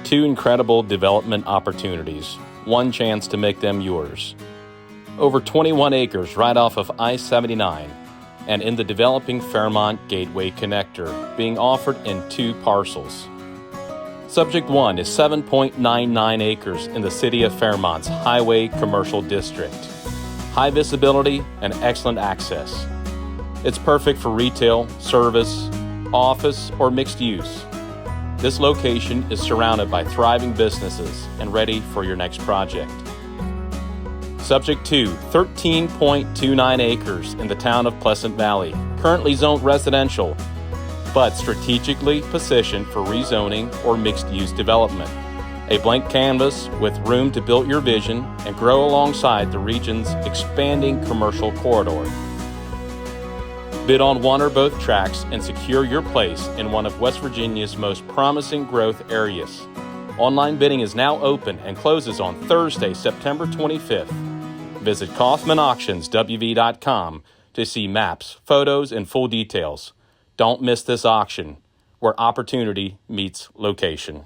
2 incredible development opportunities, one chance to make them yours. Over 21 acres right off of I-79 and in the developing Fairmont Gateway Connector, being offered in 2 parcels. Subject 1 is 7.99 acres in the city of Fairmont's Highway Commercial District. High visibility and excellent access. It's perfect for retail, service, office, or mixed use. This location is surrounded by thriving businesses and ready for your next project. Subject 2, 13.29 acres in the town of Pleasant Valley, currently zoned residential, but strategically positioned for rezoning or mixed-use development. A blank canvas with room to build your vision and grow alongside the region's expanding commercial corridor. Bid on one or both tracts and secure your place in one of West Virginia's most promising growth areas. Online bidding is now open and closes on Thursday, September 25th. Visit KaufmanAuctionsWV.com to see maps, photos, and full details. Don't miss this auction, where opportunity meets location.